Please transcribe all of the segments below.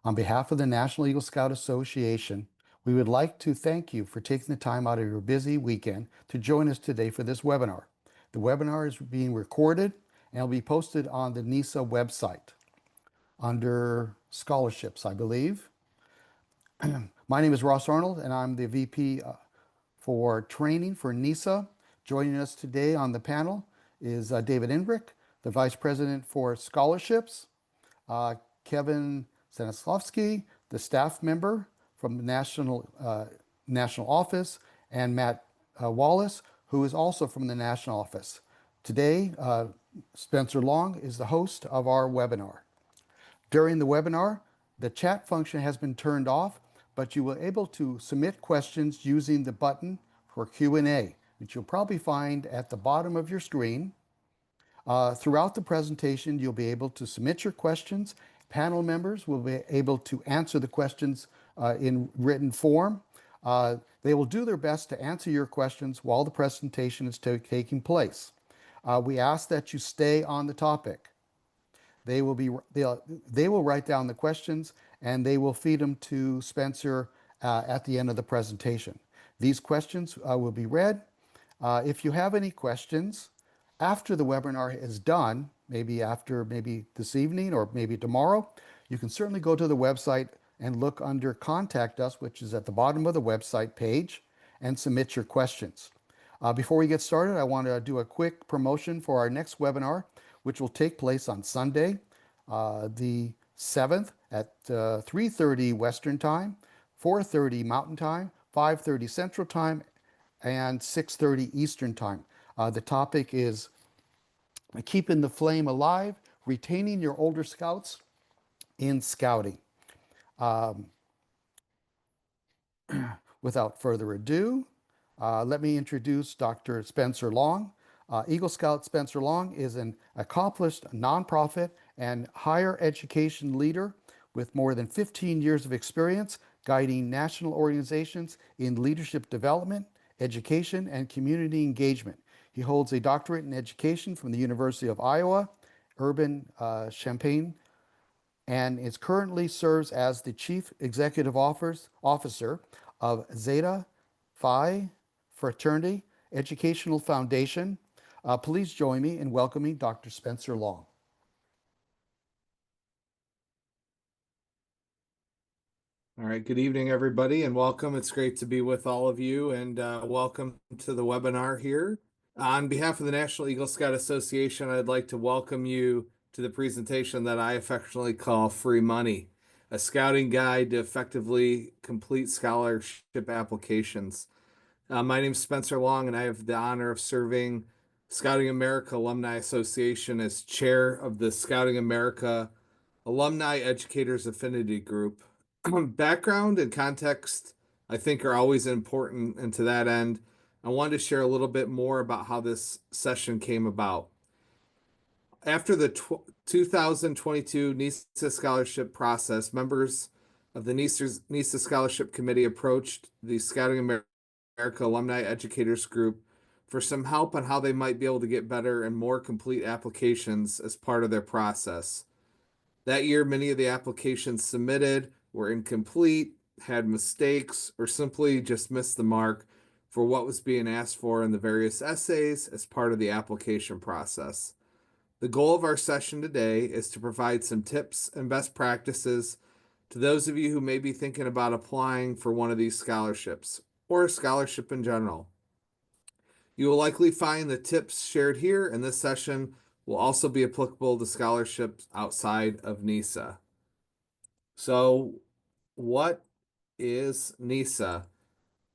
On behalf of the National Eagle Scout Association, we would like to thank you for taking the time out of your busy weekend to join us today for this webinar. The webinar is being recorded and will be posted on the NESA website under scholarships, I believe. My name is Ross Arnold, and I'm the VP for training for NESA. Joining us today on the panel is David Inbrick, the Vice President for Scholarships, Kevin Stanislavski, the staff member from the National Office, and Matt Wallace, who is also from the National Office. Today, Spencer Long is the host of our webinar. During the webinar, the chat function has been turned off, but you will be able to submit questions using the button for Q&A, which you'll probably find at the bottom of your screen. Throughout the presentation, you'll be able to submit your questions. Panel members will be able to answer the questions in written form. They will do their best to answer your questions while the presentation is taking place. We ask that you stay on the topic. They will write down the questions and they will feed them to Spencer at the end of the presentation. These questions will be read. If you have any questions after the webinar is done, maybe this evening or maybe tomorrow, you can certainly go to the website and look under Contact Us, which is at the bottom of the website page, and submit your questions. Before we get started, I want to do a quick promotion for our next webinar, which will take place on Sunday, the 7th at 3:30 Western Time, 4:30 Mountain Time, 5:30 Central Time, and 6:30 Eastern Time. The topic is keeping the flame alive, retaining your older scouts in scouting. Without further ado, let me introduce Dr. Spencer Long. Eagle Scout Spencer Long is an accomplished nonprofit and higher education leader with more than 15 years of experience guiding national organizations in leadership development, education, and community engagement. He holds a doctorate in education from the University of Iowa, Champaign, and is currently serves as the Chief Executive Officer of Zeta Phi Fraternity Educational Foundation. Please join me in welcoming Dr. Spencer Long. All right, good evening, everybody, and welcome. It's great to be with all of you, and welcome to the webinar here. On behalf of the National Eagle Scout Association, I'd like to welcome you to the presentation that I affectionately call Free Money, a scouting guide to effectively complete scholarship applications. My name is Spencer Long, and I have the honor of serving Scouting America Alumni Association as chair of the Scouting America Alumni Educators Affinity Group. Background and context, I think, are always important, and to that end, I wanted to share a little bit more about how this session came about. After the 2022 NESA scholarship process, members of the NESA Scholarship Committee approached the Scouting America Alumni Educators Group for some help on how they might be able to get better and more complete applications as part of their process. That year, many of the applications submitted were incomplete, had mistakes, or simply just missed the mark for what was being asked for in the various essays as part of the application process. The goal of our session today is to provide some tips and best practices to those of you who may be thinking about applying for one of these scholarships, or a scholarship in general. You will likely find the tips shared here in this session will also be applicable to scholarships outside of NESA. So, what is NESA?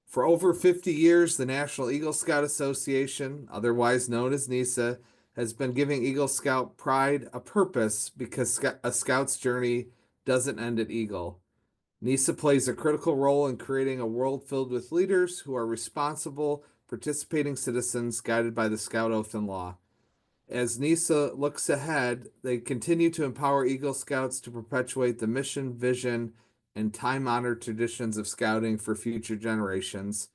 For over 50 years, the National Eagle Scout Association, otherwise known as NESA, has been giving Eagle Scout pride a purpose because a scout's journey doesn't end at Eagle. NESA plays a critical role in creating a world filled with leaders who are responsible, participating citizens guided by the Scout Oath and Law. As NESA looks ahead, they continue to empower Eagle Scouts to perpetuate the mission, vision, and time-honored traditions of scouting for future generations.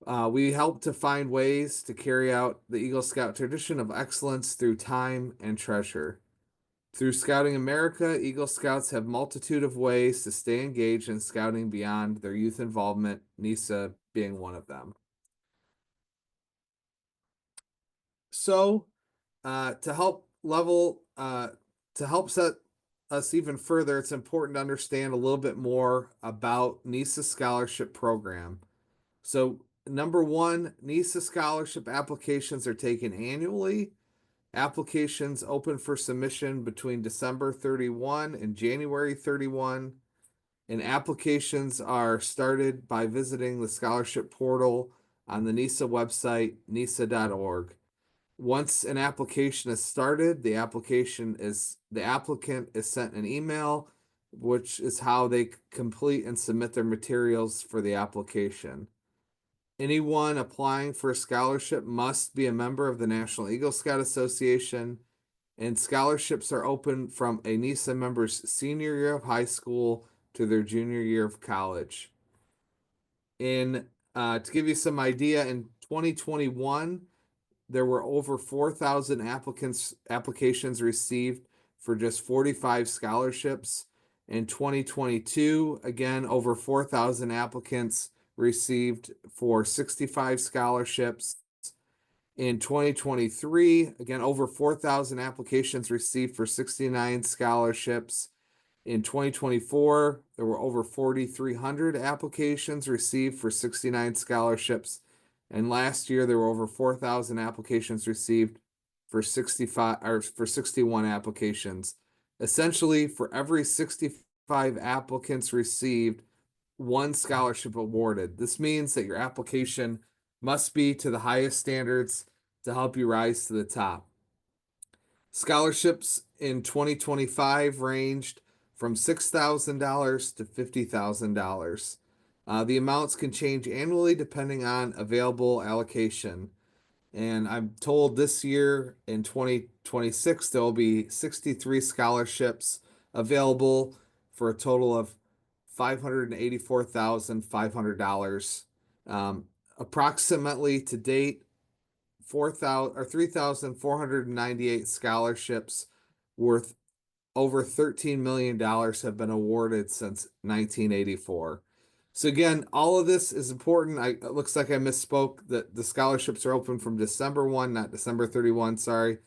We help to find ways to carry out the Eagle Scout tradition of excellence through time and treasure. Through Scouting America, Eagle Scouts have multitude of ways to stay engaged in scouting beyond their youth involvement, NESA being one of them. So, to help set us even further, it's important to understand a little bit more about NESA scholarship program. So, number one, NESA scholarship applications are taken annually. Applications open for submission between December 31 and January 31, and applications are started by visiting the scholarship portal on the NESA website, nesa.org. Once an application is started, the applicant is sent an email, which is how they complete and submit their materials for the application. Anyone applying for a scholarship must be a member of the National Eagle Scout Association, and scholarships are open from a NESA member's senior year of high school to their junior year of college. To give you some idea, in 2021, there were over 4,000 applications received for just 45 scholarships. In 2022, again, over 4,000 applicants received for 65 scholarships. In 2023, again, over 4,000 applications received for 69 scholarships. In 2024, there were over 4,300 applications received for 69 scholarships. And last year, there were over 4,000 applications received for 61 applications. Essentially, for every 65 applicants received, one scholarship awarded. This means that your application must be to the highest standards to help you rise to the top. Scholarships in 2025 ranged from $6,000 to $50,000. The amounts can change annually depending on available allocation. And I'm told this year in 2026, there will be 63 scholarships available for a total of $584,500. Approximately to date, 4,000 or 3,498 scholarships worth over $13 million have been awarded since 1984. So again, all of this is important. It looks like I misspoke that the scholarships are open from December 1, not December 31, sorry,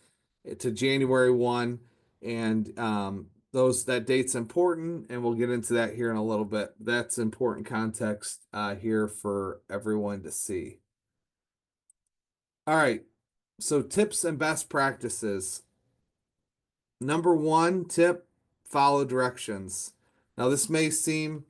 to January 1. And that date's important, and we'll get into that here in a little bit. That's important context here for everyone to see. All right, so tips and best practices. Number one tip, follow directions. Now, this may seem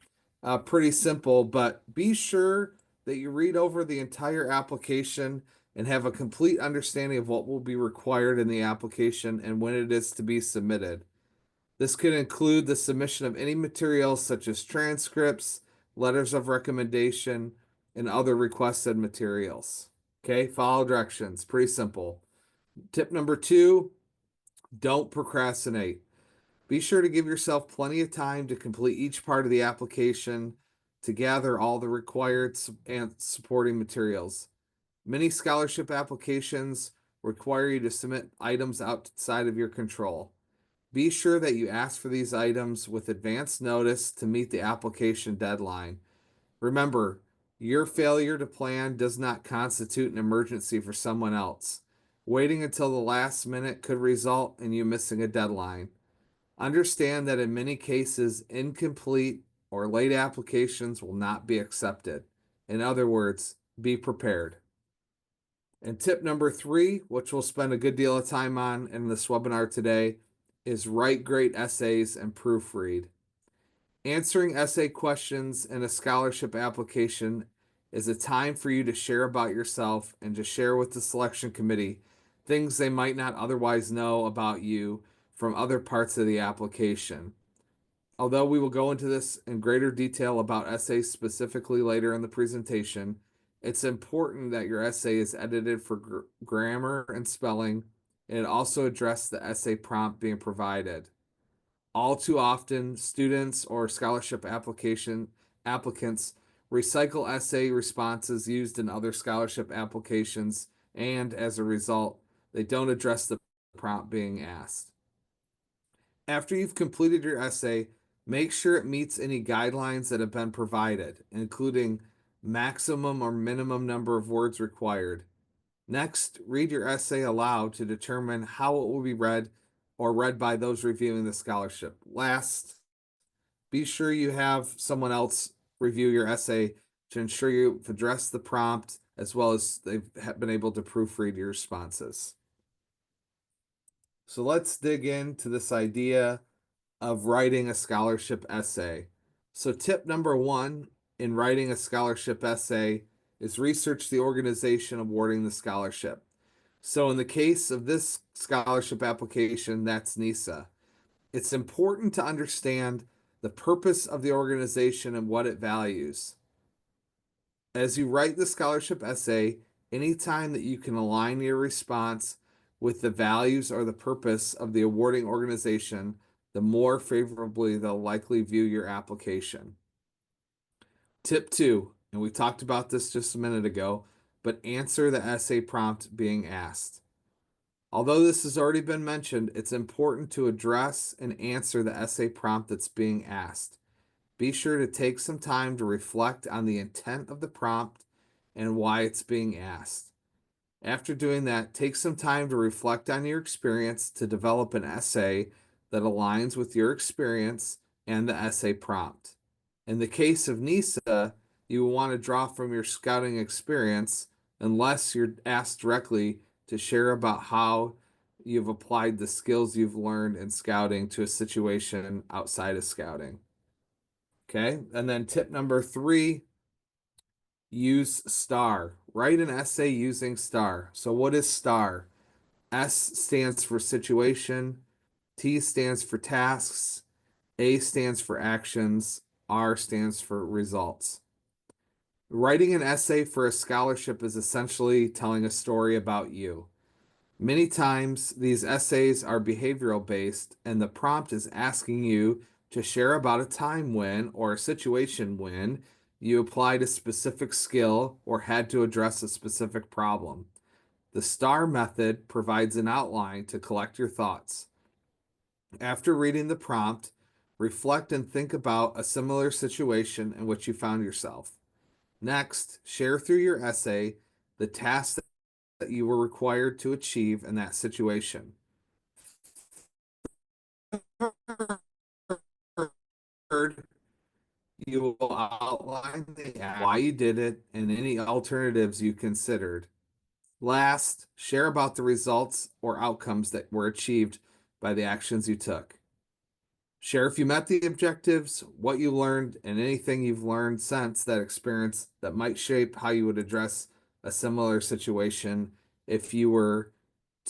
pretty simple, but be sure that you read over the entire application and have a complete understanding of what will be required in the application and when it is to be submitted. This could include the submission of any materials such as transcripts, letters of recommendation, and other requested materials. Okay, follow directions. Pretty simple. Tip number two, don't procrastinate. Be sure to give yourself plenty of time to complete each part of the application to gather all the required and supporting materials. Many scholarship applications require you to submit items outside of your control. Be sure that you ask for these items with advance notice to meet the application deadline. Remember, your failure to plan does not constitute an emergency for someone else. Waiting until the last minute could result in you missing a deadline. Understand that in many cases, incomplete or late applications will not be accepted. In other words, be prepared. And tip number three, which we'll spend a good deal of time on in this webinar today, is write great essays and proofread. Answering essay questions in a scholarship application is a time for you to share about yourself and to share with the selection committee things they might not otherwise know about you from other parts of the application. Although we will go into this in greater detail about essays specifically later in the presentation, it's important that your essay is edited for grammar and spelling, and it also address the essay prompt being provided. All too often, students or scholarship applicants recycle essay responses used in other scholarship applications, and as a result, they don't address the prompt being asked. After you've completed your essay, make sure it meets any guidelines that have been provided, including maximum or minimum number of words required. Next, read your essay aloud to determine how it will be read or read by those reviewing the scholarship. Last, be sure you have someone else review your essay to ensure you've addressed the prompt as well as they've been able to proofread your responses. So let's dig into this idea of writing a scholarship essay. So, tip number one in writing a scholarship essay is research the organization awarding the scholarship. So, in the case of this scholarship application, that's NESA. It's important to understand the purpose of the organization and what it values. As you write the scholarship essay, anytime that you can align your response with the values or the purpose of the awarding organization, the more favorably they'll likely view your application. Tip two, and we talked about this just a minute ago, but answer the essay prompt being asked. Although this has already been mentioned, it's important to address and answer the essay prompt that's being asked. Be sure to take some time to reflect on the intent of the prompt and why it's being asked. After doing that, take some time to reflect on your experience to develop an essay that aligns with your experience and the essay prompt. In the case of NESA, you will want to draw from your scouting experience unless you're asked directly to share about how you've applied the skills you've learned in scouting to a situation outside of scouting. Okay, and then tip number three, use STAR. Write an essay using STAR. So, what is STAR? S stands for situation, T stands for tasks, A stands for actions, R stands for results. Writing an essay for a scholarship is essentially telling a story about you. Many times, these essays are behavioral based, and the prompt is asking you to share about a time when or a situation when you applied a specific skill or had to address a specific problem. The STAR method provides an outline to collect your thoughts. After reading the prompt, reflect and think about a similar situation in which you found yourself. Next, share through your essay the tasks that you were required to achieve in that situation. Third, you will outline why you did it and any alternatives you considered. Last, share about the results or outcomes that were achieved by the actions you took. Share if you met the objectives, what you learned, and anything you've learned since that experience that might shape how you would address a similar situation if you were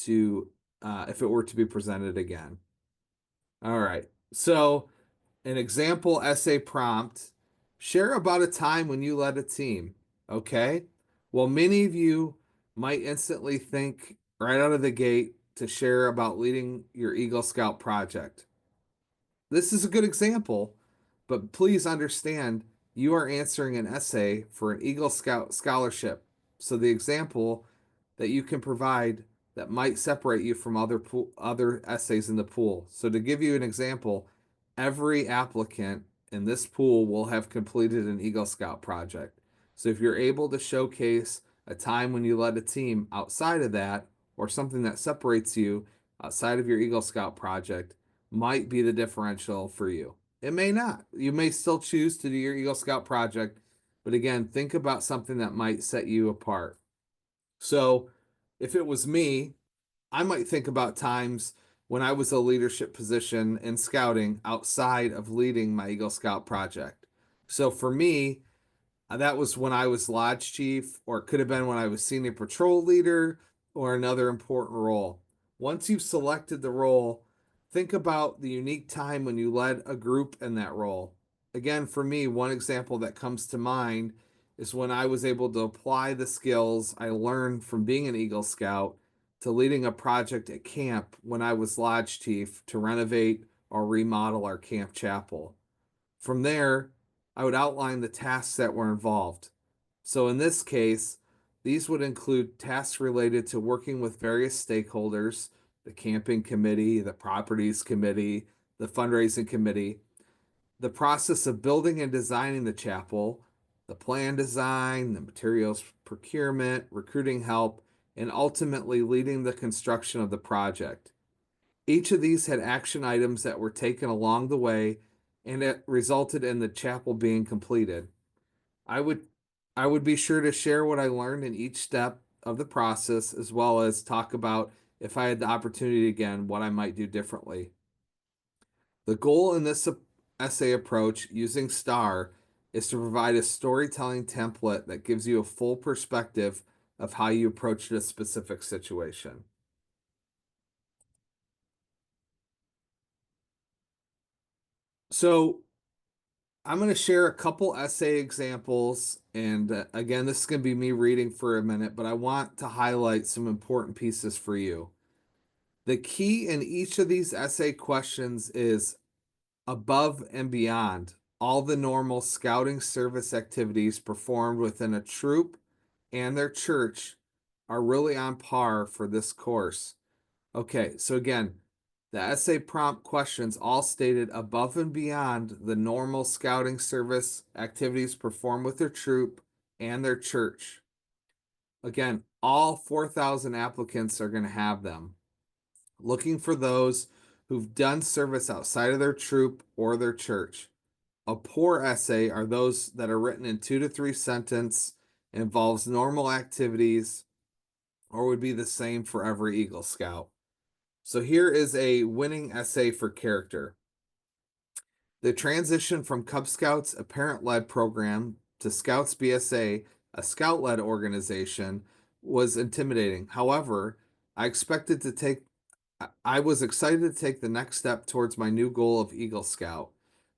to if it were to be presented again. All right. So, an example essay prompt, share about a time when you led a team. Okay. Well, many of you might instantly think right out of the gate to share about leading your Eagle Scout project. This is a good example, but please understand you are answering an essay for an Eagle Scout scholarship. So the example that you can provide that might separate you from other essays in the pool. So to give you an example, every applicant in this pool will have completed an Eagle Scout project. So if you're able to showcase a time when you led a team outside of that or something that separates you outside of your Eagle Scout project, might be the differential for you. It may not. You may still choose to do your Eagle Scout project, but again, think about something that might set you apart. So, if it was me, I might think about times when I was a leadership position in scouting outside of leading my Eagle Scout project. So, for me, that was when I was lodge chief, or it could have been when I was senior patrol leader or another important role. Once you've selected the role, think about the unique time when you led a group in that role. Again, for me, one example that comes to mind is when I was able to apply the skills I learned from being an Eagle Scout to leading a project at camp when I was lodge chief to renovate or remodel our camp chapel. From there, I would outline the tasks that were involved. So in this case, these would include tasks related to working with various stakeholders, the camping committee, the properties committee, the fundraising committee, the process of building and designing the chapel, the plan design, the materials procurement, recruiting help, and ultimately leading the construction of the project. Each of these had action items that were taken along the way, and it resulted in the chapel being completed. I would I would be sure to share what I learned in each step of the process, as well as talk about, if I had the opportunity again, what I might do differently. The goal in this essay approach using STAR is to provide a storytelling template that gives you a full perspective of how you approached a specific situation. So I'm going to share a couple essay examples. And again, this is going to be me reading for a minute, but I want to highlight some important pieces for you. The key in each of these essay questions is above and beyond all the normal scouting service activities performed within a troop and their church are really on par for this course. Okay, so again, the essay prompt questions all stated above and beyond the normal scouting service activities performed with their troop and their church. Again, all 4,000 applicants are going to have them. Looking for those who've done service outside of their troop or their church. A poor essay are those that are written in 2 to 3 sentences, involves normal activities, or would be the same for every Eagle Scout. So here is a winning essay for character. The transition from Cub Scouts, a parent-led program, to Scouts BSA, a scout-led organization, was intimidating. However, I was excited to take the next step towards my new goal of Eagle Scout.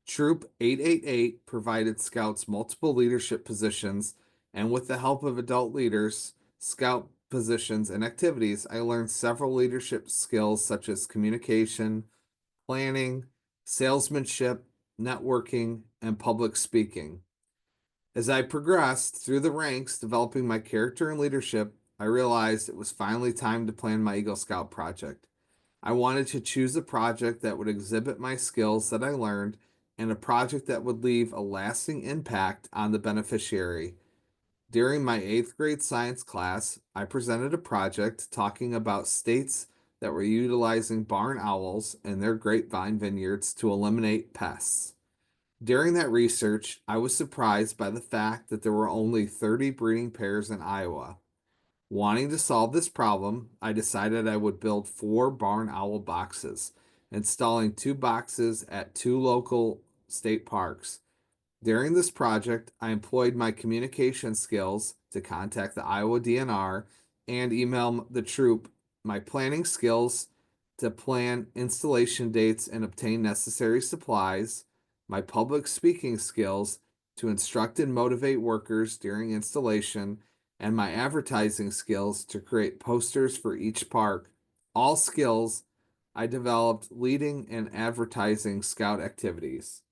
Troop 888 provided Scouts multiple leadership positions, and with the help of adult leaders, Scout positions, and activities, I learned several leadership skills such as communication, planning, salesmanship, networking, and public speaking. As I progressed through the ranks, developing my character and leadership, I realized it was finally time to plan my Eagle Scout project. I wanted to choose a project that would exhibit my skills that I learned and a project that would leave a lasting impact on the beneficiary. During my 8th grade science class, I presented a project talking about states that were utilizing barn owls in their grapevine vineyards to eliminate pests. During that research, I was surprised by the fact that there were only 30 breeding pairs in Iowa. Wanting to solve this problem, I decided I would build 4 barn owl boxes, installing 2 boxes at 2 local state parks. During this project, I employed my communication skills to contact the Iowa DNR and email the troop, my planning skills to plan installation dates and obtain necessary supplies, my public speaking skills to instruct and motivate workers during installation, and my advertising skills to create posters for each park. All skills I developed leading and advertising scout activities.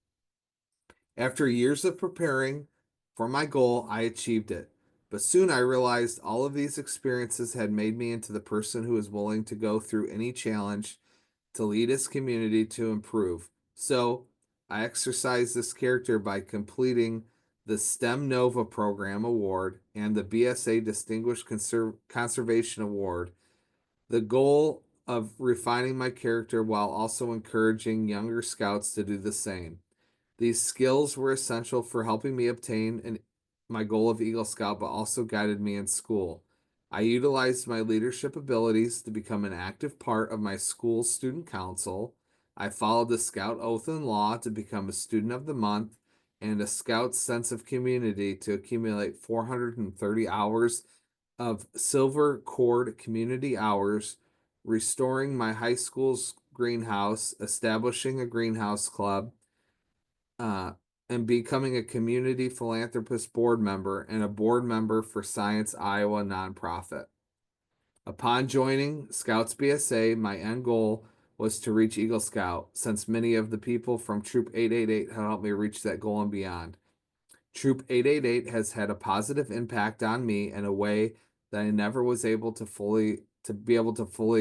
After years of preparing for my goal, I achieved it. But soon I realized all of these experiences had made me into the person who is willing to go through any challenge to lead his community to improve. So I exercised this character by completing the STEM Nova Program Award and the BSA Distinguished Conservation Award. The goal of refining my character while also encouraging younger scouts to do the same. These skills were essential for helping me obtain my goal of Eagle Scout, but also guided me in school. I utilized my leadership abilities to become an active part of my school's student council. I followed the Scout Oath and Law to become a Student of the Month and a Scout sense of community to accumulate 430 hours of Silver Cord community hours, restoring my high school's greenhouse, establishing a greenhouse club, uh, and becoming a community philanthropist board member and a board member for Science Iowa nonprofit. Upon joining Scouts BSA, my end goal was to reach Eagle Scout, since many of the people from Troop 888 had helped me reach that goal and beyond. Troop 888 has had a positive impact on me in a way that I never was able to fully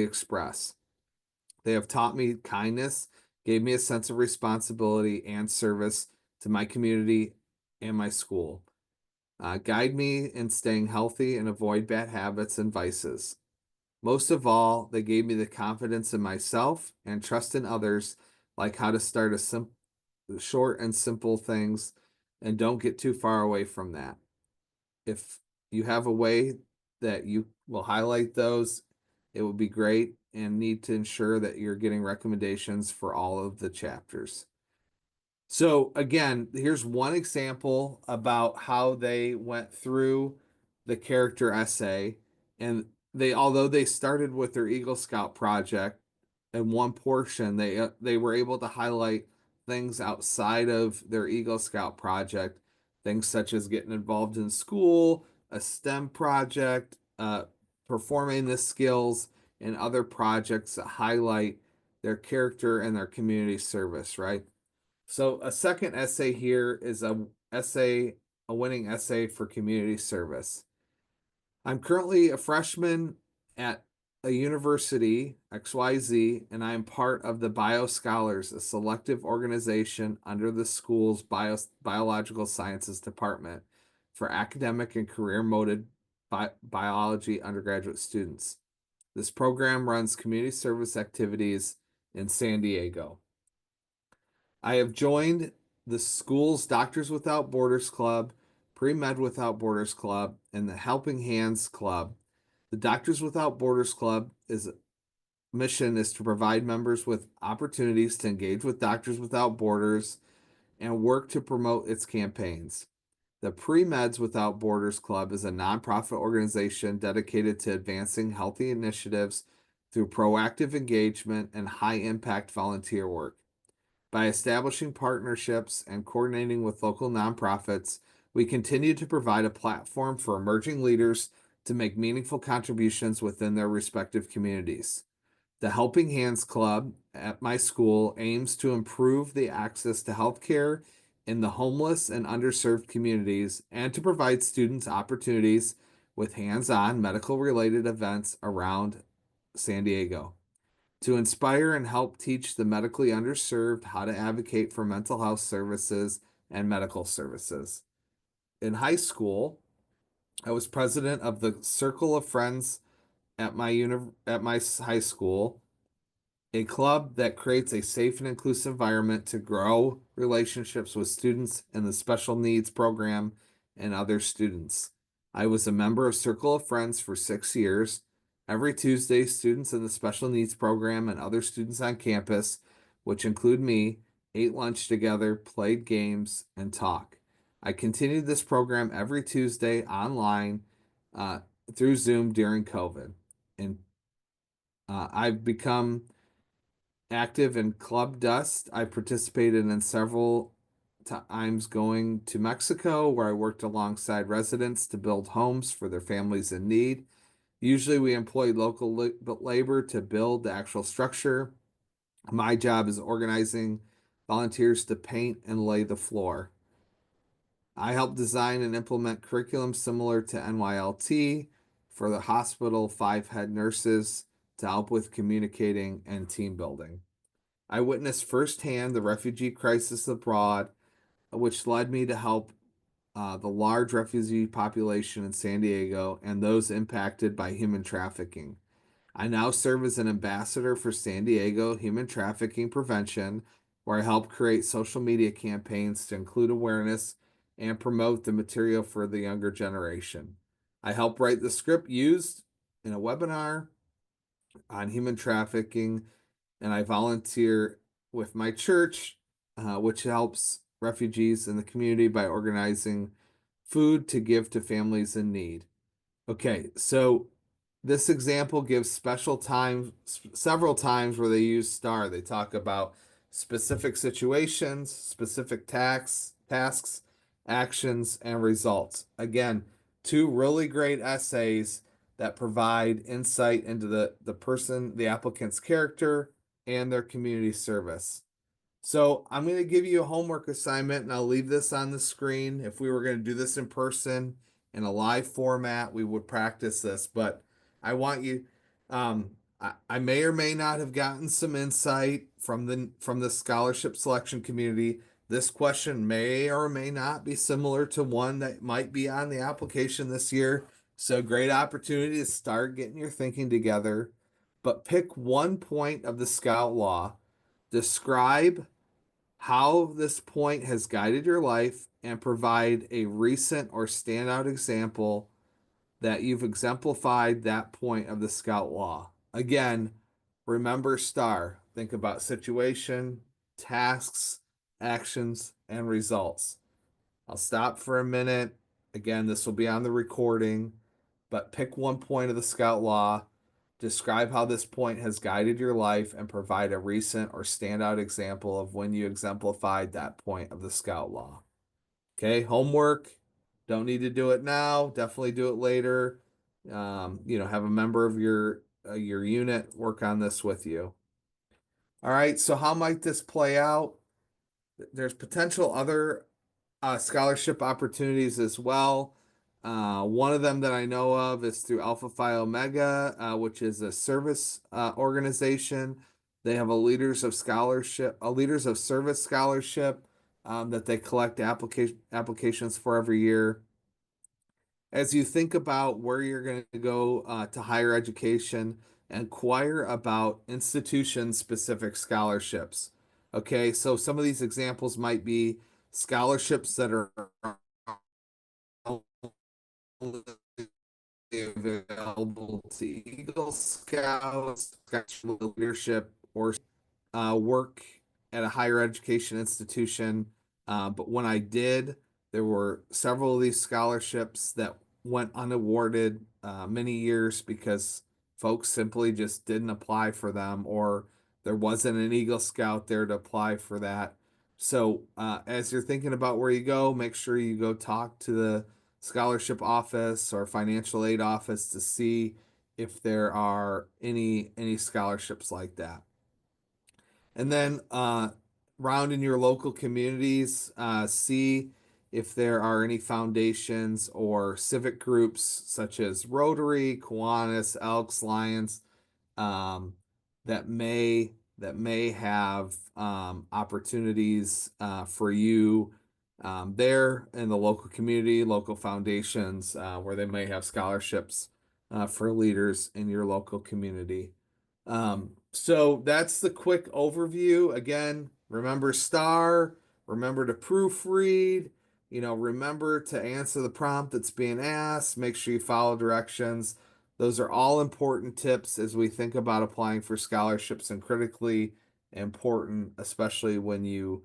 express. They have taught me kindness gave me a sense of responsibility and service to my community and my school. Guide me in staying healthy and avoid bad habits and vices. Most of all, they gave me the confidence in myself and trust in others, like how to start short and simple things and don't get too far away from that. If you have a way that you will highlight those, it would be great, and need to ensure that you're getting recommendations for all of the chapters. So again, here's one example about how they went through the character essay. And although they started with their Eagle Scout project in one portion, they were able to highlight things outside of their Eagle Scout project, things such as getting involved in school, a STEM project, performing the skills, and other projects that highlight their character and their community service, right? So a second essay here is a winning essay for community service. I'm currently a freshman at a university, XYZ, and I am part of the Bio Scholars, a selective organization under the school's biological sciences department for academic and career motivated biology undergraduate students. This program runs community service activities in San Diego. I have joined the school's Doctors Without Borders Club, Pre-Med Without Borders Club, and the Helping Hands Club. The Doctors Without Borders Club is mission is to provide members with opportunities to engage with Doctors Without Borders and work to promote its campaigns. The Pre-Meds Without Borders Club is a nonprofit organization dedicated to advancing healthy initiatives through proactive engagement and high impact volunteer work. By establishing partnerships and coordinating with local nonprofits, we continue to provide a platform for emerging leaders to make meaningful contributions within their respective communities. The Helping Hands Club at my school aims to improve the access to healthcare in the homeless and underserved communities and to provide students opportunities with hands on medical related events around San Diego to inspire and help teach the medically underserved how to advocate for mental health services and medical services. In high school, I was president of the Circle of Friends at my high school, a club that creates a safe and inclusive environment to grow relationships with students in the special needs program and other students. I was a member of Circle of Friends for 6 years. Every Tuesday, students in the special needs program and other students on campus, which include me, ate lunch together, played games, and talked. I continued this program every Tuesday online uh, through Zoom during COVID. And I've become active in Club Dust. I participated in several times going to Mexico, where I worked alongside residents to build homes for their families in need. Usually, we employ local labor to build the actual structure. My job is organizing volunteers to paint and lay the floor. I help design and implement curriculum similar to NYLT for the hospital, five head nurses to help with communicating and team building. I witnessed firsthand the refugee crisis abroad, which led me to help the large refugee population in San Diego and those impacted by human trafficking. I now serve as an ambassador for San Diego Human Trafficking Prevention, where I help create social media campaigns to include awareness and promote the material for the younger generation. I help write the script used in a webinar on human trafficking, and I volunteer with my church, which helps refugees in the community by organizing food to give to families in need. Okay, so this example gives special times, several times where they use star. They talk about specific situations, specific tasks, actions, and results. Again, two really great essays that provide insight into the applicant's character and their community service. So I'm going to give you a homework assignment and I'll leave this on the screen. If we were going to do this in person in a live format, we would practice this, but I want you, um, I may or may not have gotten some insight from the scholarship selection community. This question may or may not be similar to one that might be on the application this year. So great opportunity to start getting your thinking together. But pick one point of the Scout Law. Describe how this point has guided your life and provide a recent or standout example that you've exemplified that point of the Scout Law. Again, remember STAR. Think about situation, tasks, actions, and results. I'll stop for a minute. Again, this will be on the recording, but pick one point of the Scout Law. Describe how this point has guided your life and provide a recent or standout example of when you exemplified that point of the Scout Law. Okay, homework. Don't need to do it now. Definitely do it later. Have a member of your unit work on this with you. All right, so how might this play out? There's potential other scholarship opportunities as well. One of them that I know of is through Alpha Phi Omega, which is a service organization. They have a Leaders of Service scholarship that they collect applications for every year. As you think about where you're going to go to higher education, inquire about institution-specific scholarships. Okay, so some of these examples might be scholarships that are available to Eagle Scouts, leadership, or work at a higher education institution. But when I did, there were several of these scholarships that went unawarded many years because folks simply just didn't apply for them, or there wasn't an Eagle Scout there to apply for that. So, as you're thinking about where you go, make sure you go talk to the scholarship office or financial aid office to see if there are any scholarships like that. And then round in your local communities, see if there are any foundations or civic groups such as Rotary, Kiwanis, Elks, Lions, um, that may have opportunities for you there in the local community, local foundations where they may have scholarships for leaders in your local community. So that's the quick overview. Again, remember STAR, remember to proofread, remember to answer the prompt that's being asked, make sure you follow directions. Those are all important tips as we think about applying for scholarships and critically important, especially when you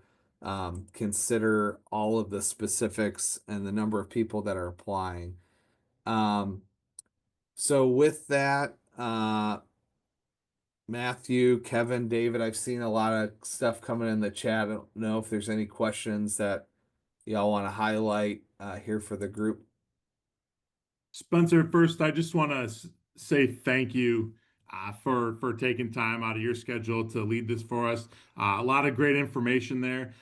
consider all of the specifics and the number of people that are applying. Um, so with that, Matthew, Kevin, David, I've seen a lot of stuff coming in the chat. I don't know if there's any questions that y'all want to highlight here for the group. Spencer, first, I just want to say thank you for taking time out of your schedule to lead this for us. A lot of great information there.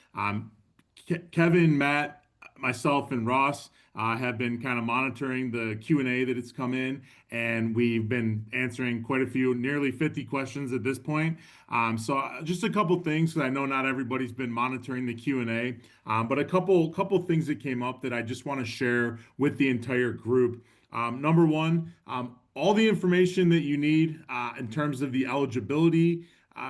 Kevin, Matt, myself, and Ross have been kind of monitoring the Q&A that it's come in, and we've been answering quite a few, nearly 50 questions at this point. So just a couple things, because I know not everybody's been monitoring the Q&A, but a couple things that came up that I just want to share with the entire group. Number one, all the information that you need in terms of the eligibility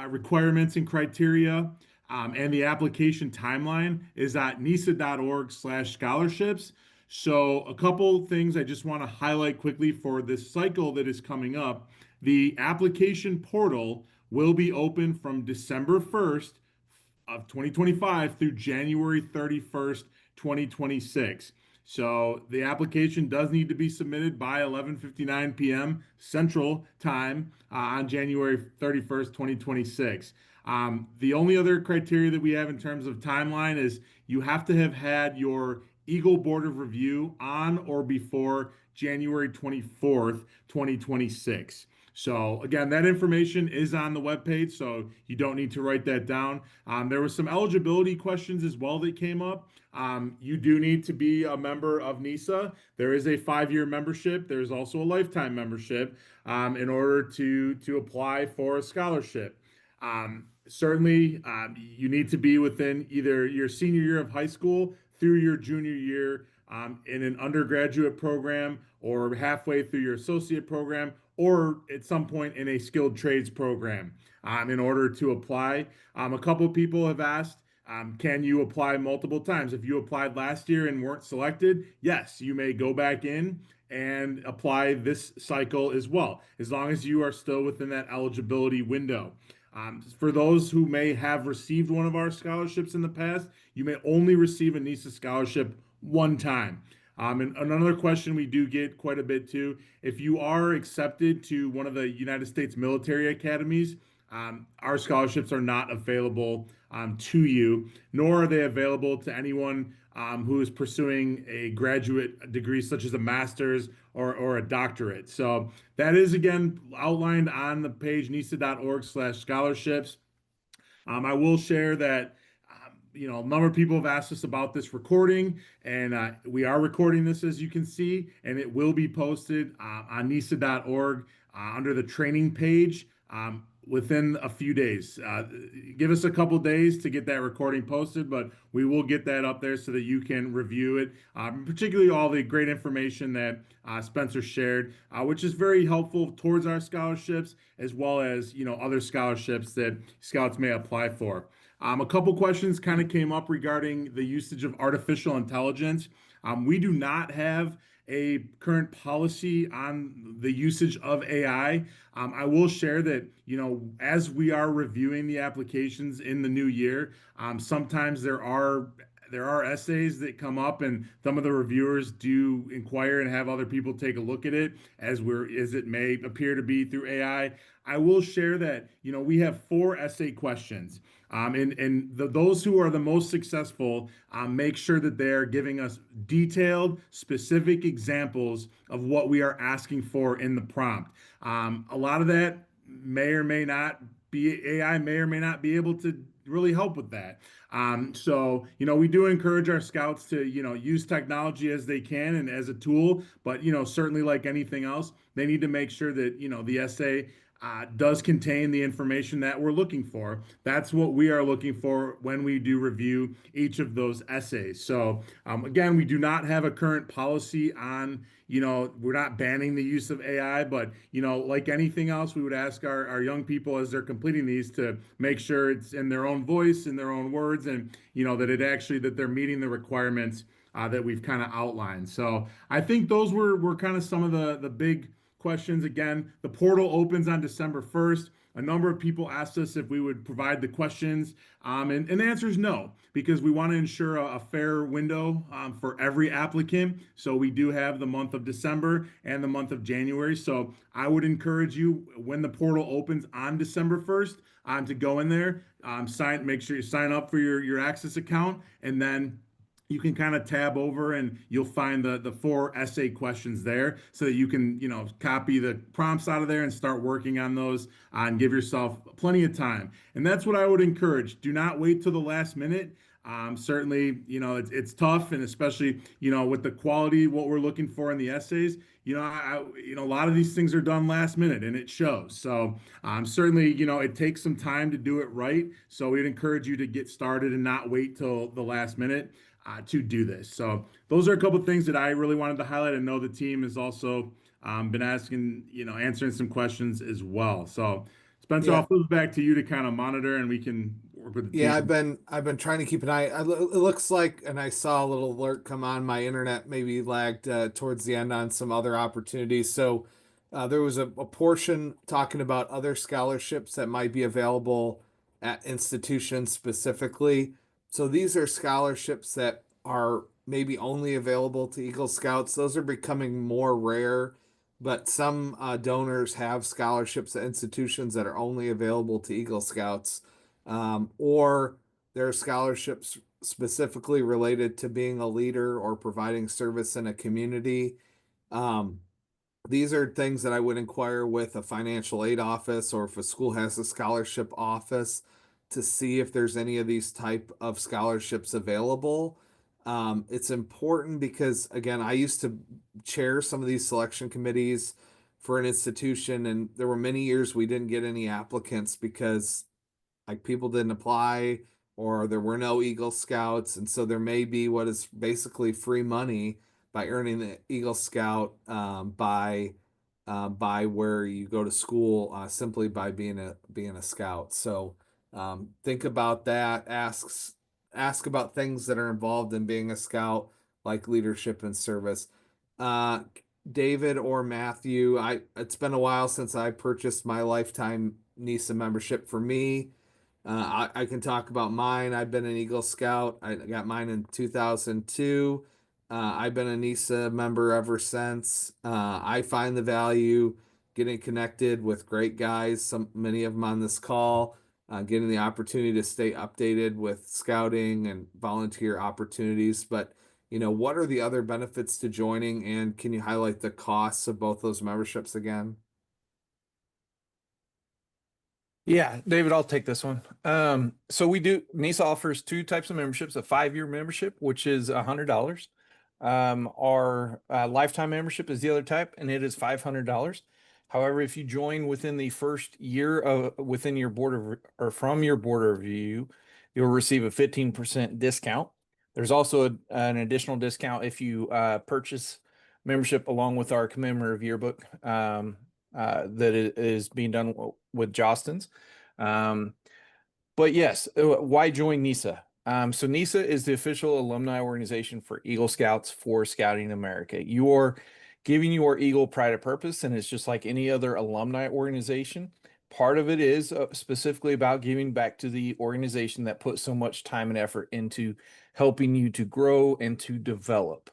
requirements and criteria and the application timeline is at nesa.org/scholarships. So a couple things I just want to highlight quickly for this cycle that is coming up. The application portal will be open from December 1st of 2025 through January 31st, 2026. So the application does need to be submitted by 11:59 p.m. Central Time on January 31st, 2026. The only other criteria that we have in terms of timeline is you have to have had your Eagle Board of Review on or before January 24th, 2026. So again, that information is on the webpage, so you don't need to write that down. There was some eligibility questions as well that came up. You do need to be a member of NESA. There is a 5-year membership. There's also a lifetime membership in order to apply for a scholarship. Certainly, you need to be within either your senior year of high school through your junior year in an undergraduate program, or halfway through your associate program, or at some point in a skilled trades program in order to apply. A couple of people have asked, can you apply multiple times? If you applied last year and weren't selected, yes, you may go back in and apply this cycle as well, as long as you are still within that eligibility window. For those who may have received one of our scholarships in the past, you may only receive a NESA scholarship one time. And another question we do get quite a bit too, if you are accepted to one of the United States military academies, our scholarships are not available to you, nor are they available to anyone who is pursuing a graduate degree such as a master's or a doctorate. So that is again outlined on the page nesa.org/scholarships. I will share that a number of people have asked us about this recording, and we are recording this, as you can see, and it will be posted on nesa.org under the training page within a few days. Give us a couple days to get that recording posted, but we will get that up there so that you can review it, particularly all the great information that Spencer shared, which is very helpful towards our scholarships, as well as other scholarships that scouts may apply for. A couple questions kind of came up regarding the usage of artificial intelligence. We do not have a current policy on the usage of AI. I will share that, as we are reviewing the applications in the new year, sometimes there are essays that come up, and some of the reviewers do inquire and have other people take a look at it as it may appear to be through AI. I will share that we have 4 essay questions, and those who are the most successful make sure that they're giving us detailed, specific examples of what we are asking for in the prompt. A lot of that may or may not be AI, may or may not be able to really help with that. So we do encourage our scouts to use technology as they can and as a tool, but certainly, like anything else, they need to make sure that the essay does contain the information that we're looking for. That's what we are looking for when we do review each of those essays. So again, we do not have a current policy on, we're not banning the use of AI, but like anything else, we would ask our young people as they're completing these to make sure it's in their own voice, in their own words, and that they're meeting the requirements that we've kind of outlined. So I think those were kind of some of the big questions. Again, the portal opens on December 1st. A number of people asked us if we would provide the questions, and the answer is no, because we want to ensure a fair window for every applicant. So we do have the month of December and the month of January. So I would encourage you, when the portal opens on December 1st, to go in there, make sure you sign up for your Access account, and then you can kind of tab over and you'll find the 4 essay questions there, so that you can copy the prompts out of there and start working on those and give yourself plenty of time. And that's what I would encourage. Do not wait till the last minute. Certainly, it's tough, and especially with the quality, what we're looking for in the essays. A lot of these things are done last minute, and it shows. So certainly, it takes some time to do it right. So we'd encourage you to get started and not wait till the last minute to do this. So those are a couple of things that I really wanted to highlight. I know the team has also been asking, answering some questions as well. So Spencer, Yeah. I'll flip it back to you to kind of monitor, and we can work with the Yeah, team. I've been trying to keep an eye. It looks like, and I saw a little alert come on. My internet maybe lagged towards the end on some other opportunities. So there was a portion talking about other scholarships that might be available at institutions specifically. So these are scholarships that are maybe only available to Eagle Scouts. Those are becoming more rare, but some donors have scholarships at institutions that are only available to Eagle Scouts, or there are scholarships specifically related to being a leader or providing service in a community. Um, these are things that I would inquire with a financial aid office, or if a school has a scholarship office, to see if there's any of these type of scholarships available. It's important because, again, I used to chair some of these selection committees for an institution, and there were many years we didn't get any applicants because like people didn't apply, or there were no Eagle Scouts, and so there may be what is basically free money by earning the Eagle Scout, by where you go to school, simply by being a scout. So think about that. Ask about things that are involved in being a scout, like leadership and service. Uh, David or Matthew, it's been a while since I purchased my lifetime NESA membership. For me, I can talk about mine. I've been an Eagle Scout. I got mine in 2002. I've been a NESA member ever since. I find the value getting connected with great guys, many of them on this call, getting the opportunity to stay updated with scouting and volunteer opportunities. But, what are the other benefits to joining, and can you highlight the costs of both those memberships again? Yeah, David, I'll take this one. So NESA offers two types of memberships: a 5-year membership, which is $100. Our lifetime membership is the other type, and it is $500. However, if you join within the first year within your board of or from your board of review, you'll receive a 15% discount. There's also an additional discount if you purchase membership along with our commemorative yearbook. That is being done with Jostens. Um, but yes, why join NESA? So NESA is the official alumni organization for Eagle Scouts for Scouting America. You are giving your Eagle pride of purpose, and it's just like any other alumni organization. Part of it is specifically about giving back to the organization that put so much time and effort into helping you to grow and to develop.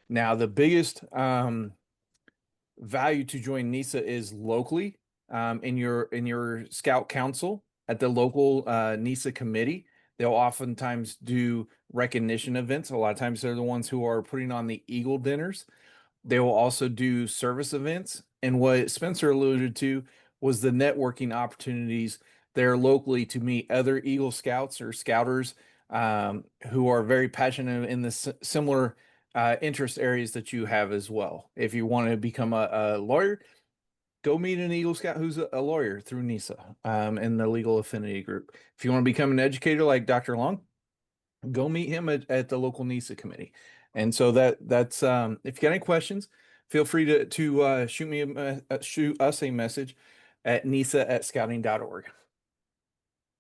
Now, the biggest value to join NESA is locally, in your scout council at the local NESA committee. They'll oftentimes do recognition events. A lot of times they're the ones who are putting on the Eagle dinners. They will also do service events. And what Spencer alluded to was the networking opportunities there locally to meet other Eagle Scouts or Scouters, who are very passionate in the similar interest areas that you have as well. If you want to become a lawyer, go meet an Eagle Scout who's a lawyer through NESA, in the Legal Affinity group. If you want to become an educator like Dr. Long, go meet him at the local NESA committee. And so that's if you got any questions, feel free to shoot us a message at nesa@scouting.org.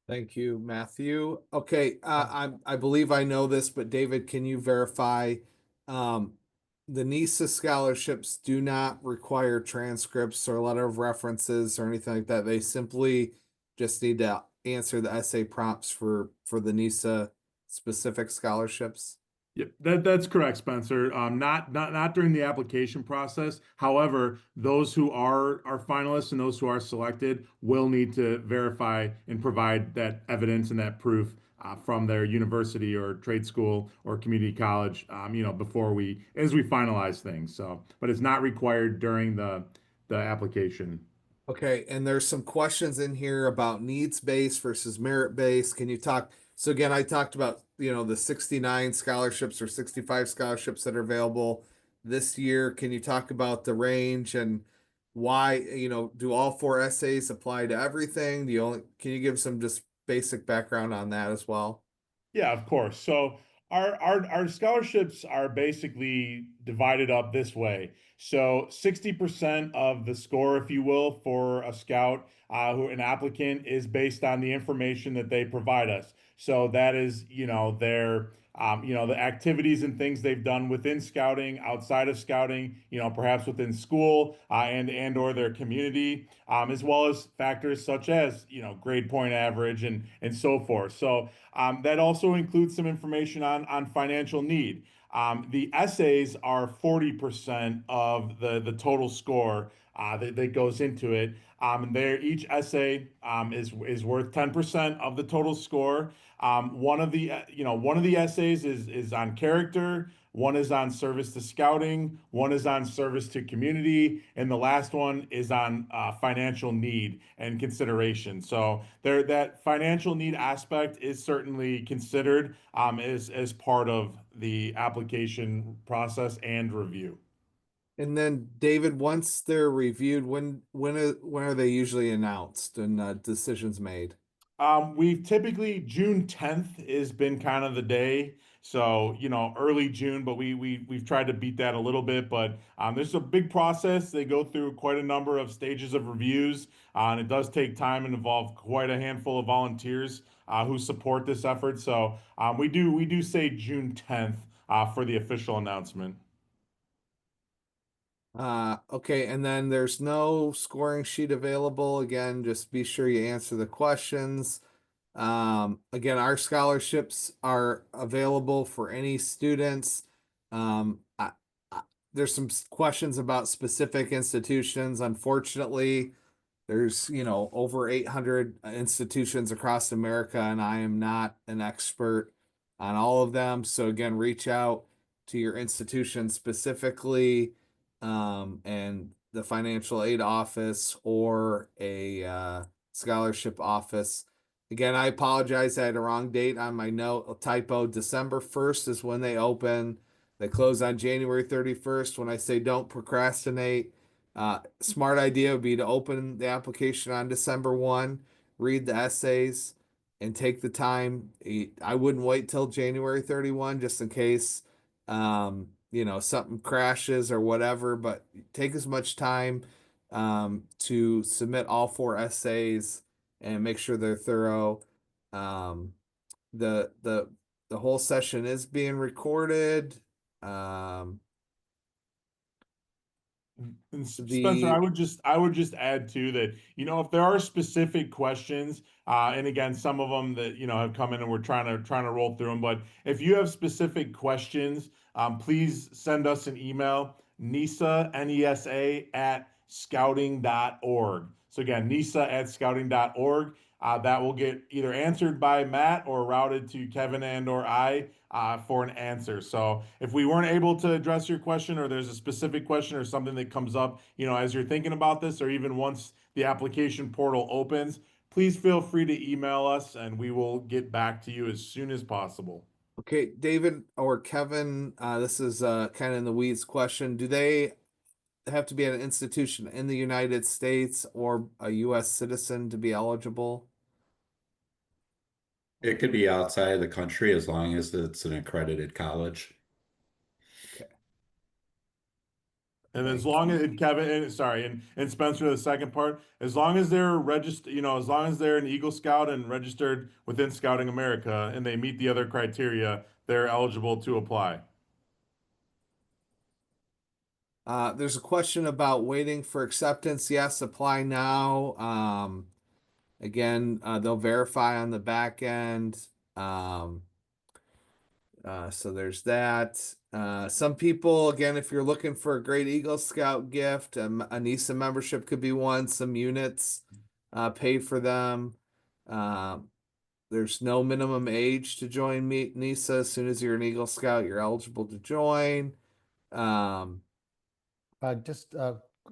Thank you, Matthew. Okay, I believe I know this, but David, can you verify, um, the NESA scholarships do not require transcripts or letter of references or anything like that. They simply just need to answer the essay prompts for the NESA specific scholarships. Yep, that's correct, Spencer. Not during the application process. However, those who are finalists and those who are selected will need to verify and provide that evidence and that proof from their university or trade school or community college, before as we finalize things. So, but it's not required during the application. Okay, and there's some questions in here about needs-based versus merit-based. Can you talk? So again, I talked about, the 69 scholarships or 65 scholarships that are available this year. Can you talk about the range and why, do all four essays apply to everything? Can you give some just basic background on that as well? Yeah, of course. So our scholarships are basically divided up this way. So 60% of the score, if you will, for a scout, who an applicant, is based on the information that they provide us. So that is, the activities and things they've done within scouting, outside of scouting, perhaps within school, and or their community, as well as factors such as, grade point average and so forth. So that also includes some information on financial need. The essays are 40% of the total score that goes into it. Each essay is worth 10% of the total score. One of the essays is on character, one is on service to scouting, one is on service to community, and the last one is on financial need and consideration. So there, that financial need aspect is certainly considered as part of the application process and review. And then David, once they're reviewed, when are they usually announced and decisions made? We've typically June 10th has been kind of the day. So, early June, but we've tried to beat that a little bit. But there's a big process. They go through quite a number of stages of reviews, and it does take time and involve quite a handful of volunteers who support this effort. So we do say June 10th for the official announcement. Okay, and then there's no scoring sheet available. Again, just be sure you answer the questions. Again, our scholarships are available for any students. There's some questions about specific institutions. Unfortunately, there's, over 800 institutions across America, and I am not an expert on all of them. So again, reach out to your institution specifically, and the financial aid office or a scholarship office. Again, I apologize. I had a wrong date on my note, a typo. December 1st is when they open. They close on January 31st. When I say don't procrastinate, smart idea would be to open the application on December 1, read the essays, and take the time. I wouldn't wait till January 31 just in case something crashes or whatever, but take as much time to submit all 4 essays and make sure they're thorough. Um, the whole session is being recorded. And Spencer, The I would just add too that if there are specific questions, and again some of them that have come in and we're trying to roll through them, but if you have specific questions, please send us an email, NESA at scouting.org. So again, NESA at scouting.org. That will get either answered by Matt or routed to Kevin and or I for an answer. So if we weren't able to address your question, or there's a specific question or something that comes up, as you're thinking about this, or even once the application portal opens, please feel free to email us and we will get back to you as soon as possible. Okay, David or Kevin, this is kind of in the weeds question. Do they have to be at an institution in the United States or a U.S. citizen to be eligible? It could be outside of the country as long as it's an accredited college. Okay. And as Thank long as you. Kevin, and Spencer, the second part, as long as they're registered, as long as they're an Eagle Scout and registered within Scouting America and they meet the other criteria, they're eligible to apply. There's a question about waiting for acceptance. Yes, apply now. Again, they'll verify on the back end. So there's that. Some people, again, if you're looking for a great Eagle Scout gift, a NESA membership could be one. Some units paid for them. There's no minimum age to join NESA. As soon as you're an Eagle Scout, you're eligible to join. Just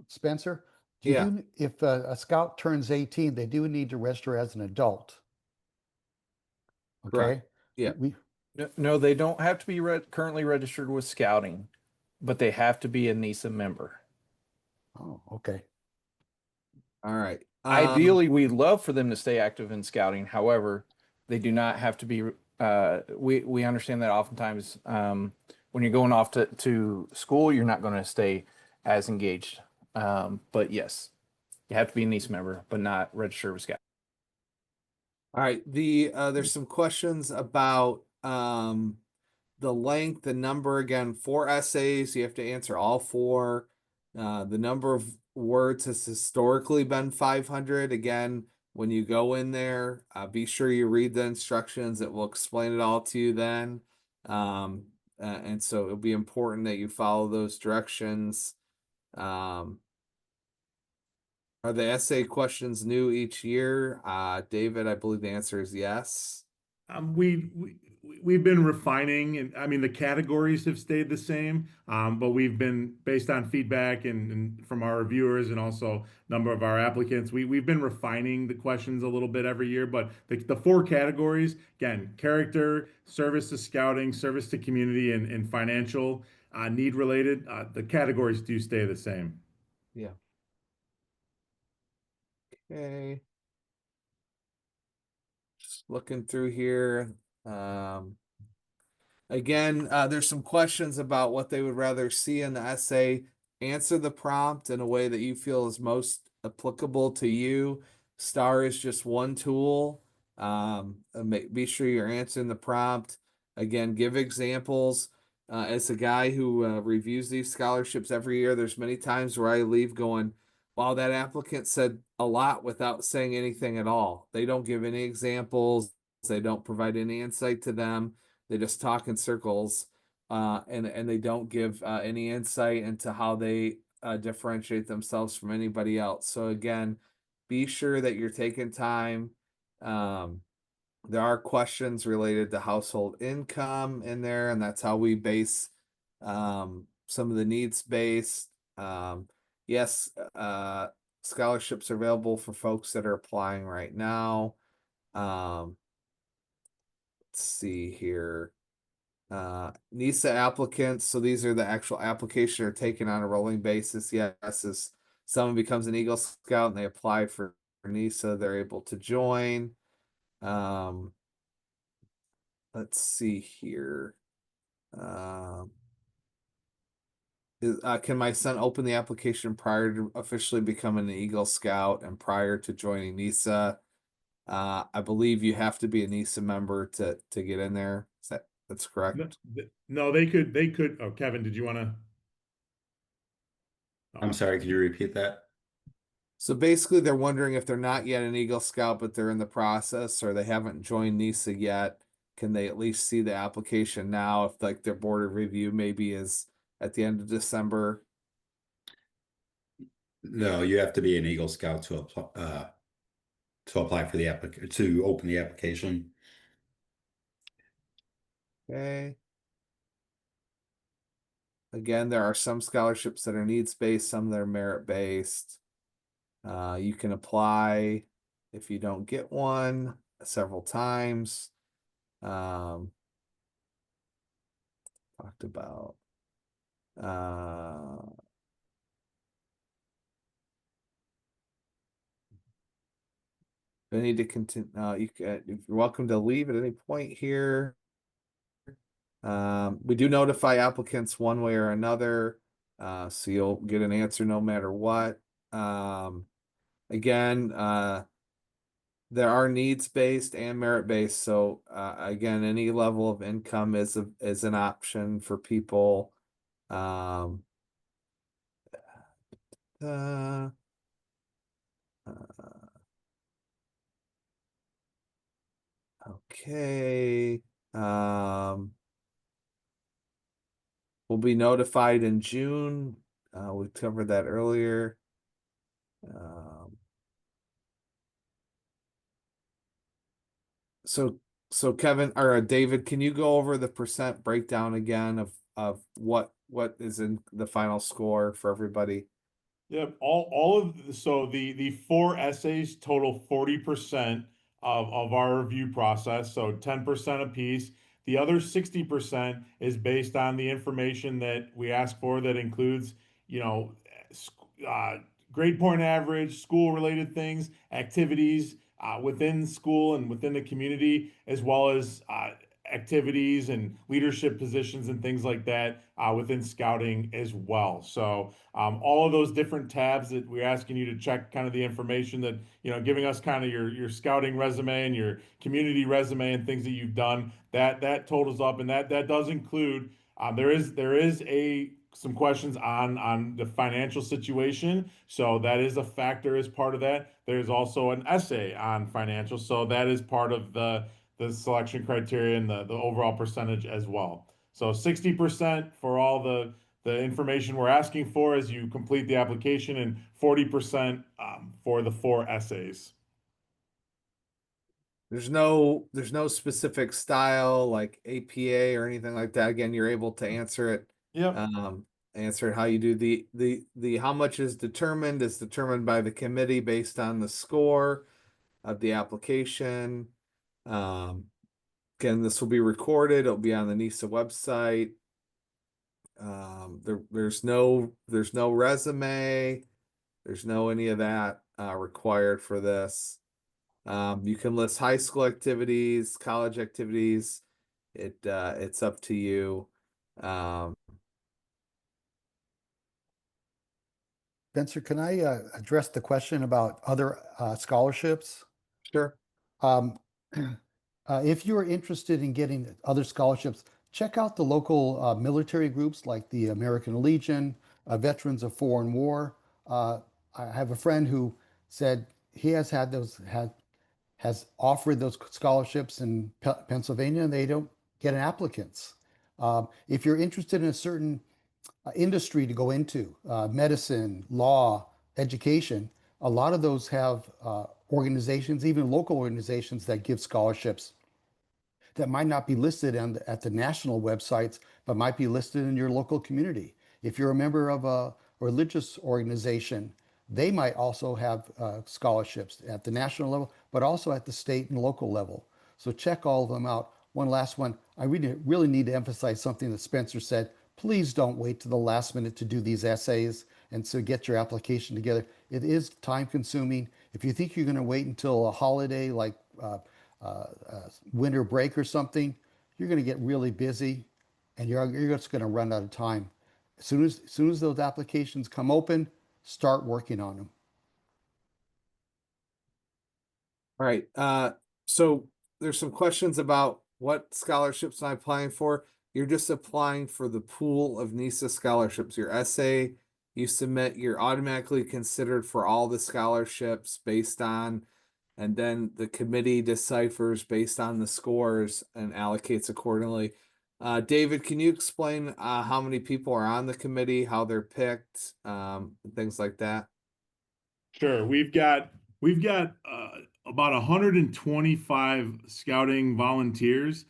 Spencer, Yeah. if a scout turns 18, they do need to register as an adult. Okay. Correct. Yeah. No, they don't have to be currently registered with Scouting, but they have to be a NESA member. Oh, okay. All right. Ideally, we'd love for them to stay active in Scouting. However, they do not have to be. We understand that oftentimes when you're going off to school, you're not going to stay as engaged. But yes, you have to be a NESA member, but not registered with Scouting. All right. There's some questions about the length, the number. Again, 4 essays. You have to answer all 4. The number of words has historically been 500. Again, when you go in there, be sure you read the instructions. It will explain it all to you then. and so it'll be important that you follow those directions. Are the essay questions new each year? David, I believe the answer is yes. Um, we, we we've been refining, and I mean the categories have stayed the same, but we've been based on feedback and from our reviewers and also number of our applicants. We've been refining the questions a little bit every year, but the four categories again: character, service to scouting, service to community, and financial need related. The categories do stay the same. Yeah. Okay. Just looking through here. Um, Again, there's some questions about what they would rather see in the essay. Answer the prompt in a way that you feel is most applicable to you. STAR is just one tool. Be sure you're answering the prompt. Again, give examples. As a guy who reviews these scholarships every year, there's many times where I leave going, wow, that applicant said a lot without saying anything at all. They don't give any examples. They don't provide any insight to them. They just talk in circles, and they don't give any insight into how they differentiate themselves from anybody else. So again, be sure that you're taking time. Um, there are questions related to household income in there, and that's how we base some of the needs based. Yes, scholarships are available for folks that are applying right now. Let's see here. NESA applicants, so these are the actual application are taken on a rolling basis. Yes, as someone becomes an Eagle Scout and they apply for NESA, they're able to join. Let's see here. Can my son open the application prior to officially becoming an Eagle Scout and prior to joining NESA? I believe you have to be a NESA member to get in there. That's correct? No, they could. Oh, Kevin, did you want to? I'm sorry, could you repeat that? So basically, they're wondering if they're not yet an Eagle Scout, but they're in the process, or they haven't joined NESA yet. Can they at least see the application now if like their board of review maybe is at the end of December? No, you have to be an Eagle Scout to apply for the to open the application. Okay. Again, there are some scholarships that are needs based, some that are merit based. You can apply if you don't get one several times. Talked about I need to continue. You're welcome to leave at any point here. We do notify applicants one way or another, so you'll get an answer no matter what. Again, there are needs based and merit based. So again, any level of income is an option for people. Um, uh, okay. We'll be notified in June. We covered that earlier. So Kevin or David, can you go over the percent breakdown again of what is in the final score for everybody? Yep, all of so the four essays total 40% of our review process, so 10% apiece. The other 60% is based on the information that we ask for that includes, you know, grade point average, school related things, activities within school and within the community, as well as activities and leadership positions and things like that within scouting as well. So all of those different tabs that we're asking you to check kind of the information that, giving us kind of your scouting resume and your community resume and things that you've done, that totals up. And that does include, there is some questions on the financial situation. So that is a factor as part of that. There's also an essay on financial. So that is part of the selection criteria and the overall percentage as well. So 60% for all the information we're asking for as you complete the application, and 40% for the 4 essays. There's no specific style like APA or anything like that. Again, you're able to answer it. Yep. Answer how you do the how much is determined by the committee based on the score of the application. Again, this will be recorded. It'll be on the NESA website. There's no resume. There's no any of that required for this. You can list high school activities, college activities. It's up to you. Spencer, can I address the question about other scholarships? Sure. If you are interested in getting other scholarships, check out the local military groups like the American Legion, Veterans of Foreign War. I have a friend who said he has has offered those scholarships in Pennsylvania, and they don't get applicants. If you're interested in a certain industry to go into, medicine, law, education, a lot of those have organizations, even local organizations, that give scholarships that might not be listed at the national websites, but might be listed in your local community. If you're a member of a religious organization, they might also have scholarships at the national level, but also at the state and local level. So check all of them out. One last one. I really need to emphasize something that Spencer said. Please don't wait to the last minute to do these essays and so get your application together. It is time consuming. If you think you're going to wait until a holiday like winter break or something, you're going to get really busy and you're just going to run out of time. As soon as those applications come open, start working on them. All right. So there's some questions about what scholarships I'm applying for. You're just applying for the pool of NESA scholarships. Your essay you submit, you're automatically considered for all the scholarships based on, and then the committee deciphers based on the scores and allocates accordingly. David, can you explain how many people are on the committee, how they're picked, things like that? Sure. We've got about 125 scouting volunteers,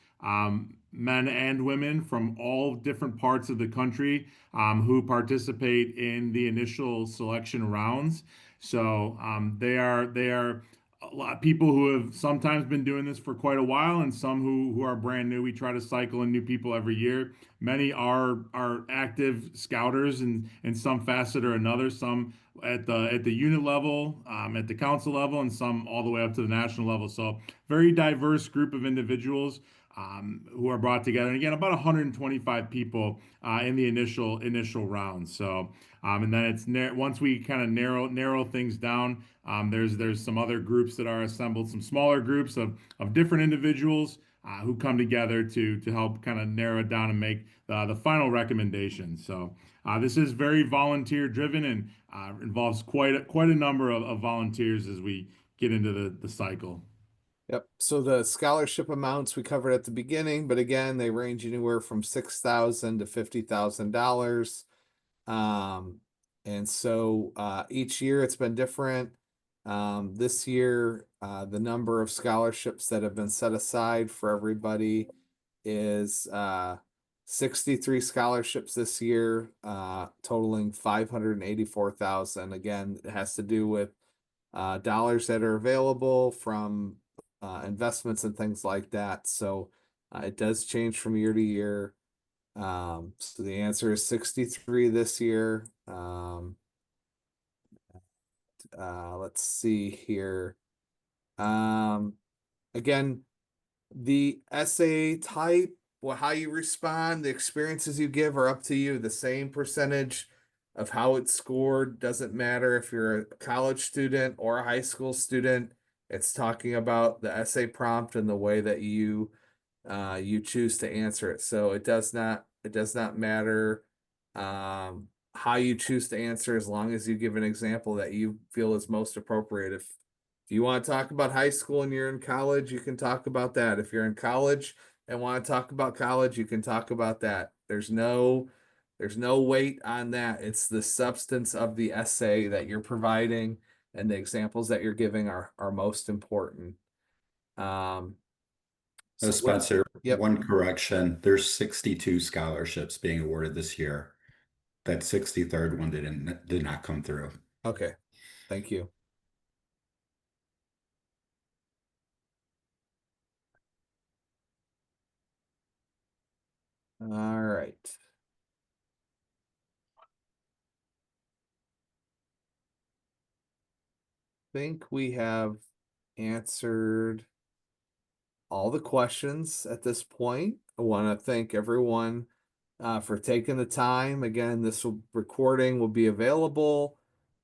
men and women from all different parts of the country, who participate in the initial selection rounds. So they are a lot of people who have sometimes been doing this for quite a while, and some who are brand new. We try to cycle in new people every year. Many are active scouters in some facet or another. Some at the unit level, at the council level, and some all the way up to the national level. So very diverse group of individuals who are brought together. And again, about 125 people in the initial round. So and then it's once we kind of narrow things down. There's some other groups that are assembled, some smaller groups of different individuals who come together to help kind of narrow it down and make the final recommendation. So this is very volunteer driven and involves quite a number of volunteers as we get into the cycle. Yep. So the scholarship amounts we covered at the beginning, but again, they range anywhere from $6,000 to $50,000. And so each year it's been different. This year, the number of scholarships that have been set aside for everybody is 63 scholarships this year, totaling 584,000. Again, it has to do with dollars that are available from investments and things like that. So it does change from year to year. So the answer is 63 this year. Let's see here. Again, the essay type, how you respond, the experiences you give are up to you. The same percentage of how it's scored doesn't matter if you're a college student or a high school student. It's talking about the essay prompt and the way that you choose to answer it. So it does not matter how you choose to answer, as long as you give an example that you feel is most appropriate. If you want to talk about high school and you're in college, you can talk about that. If you're in college, and want to talk about college, you can talk about that. There's no weight on that. It's the substance of the essay that you're providing and the examples that you're giving are most important. So Spencer, yep. one correction. There's 62 scholarships being awarded this year. That 63rd one did not come through. Okay. Thank you. All right. Think we have answered all the questions at this point. I want to thank everyone for taking the time. Again, recording will be available.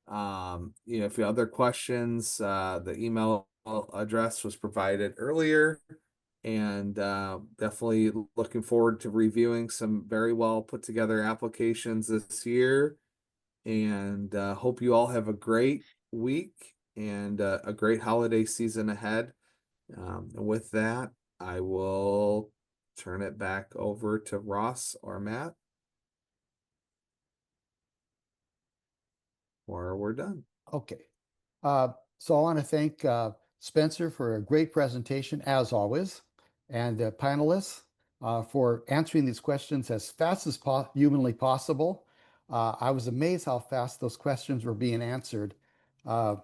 If you have other questions, the email address was provided earlier, and definitely looking forward to reviewing some very well put together applications this year. And hope you all have a great week and a great holiday season ahead. And with that, I will turn it back over to Ross or Matt, or we're done. Okay. So I want to thank Spencer for a great presentation, as always, and the panelists for answering these questions as fast as humanly possible. I was amazed how fast those questions were being answered. Uh,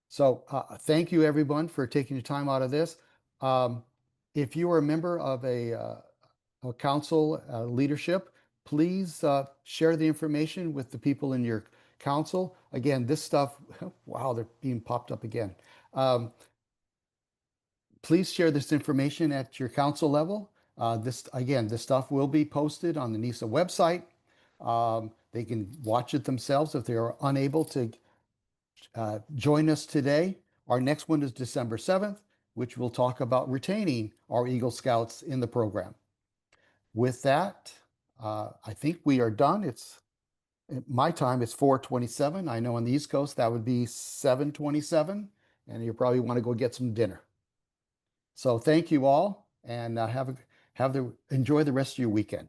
so thank you, everyone, for taking the time out of this. If you are a member of a council leadership, please share the information with the people in your council. Again, this stuff, wow, they're being popped up again. Please share this information at your council level. This stuff will be posted on the NESA website. They can watch it themselves if they are unable to join us today. Our next one is December 7th, which will talk about retaining our Eagle Scouts in the program. With that, I think we are done. It's my time is 4:27. I know on the East Coast that would be 7:27, and you probably want to go get some dinner. So thank you all, and enjoy the rest of your weekend.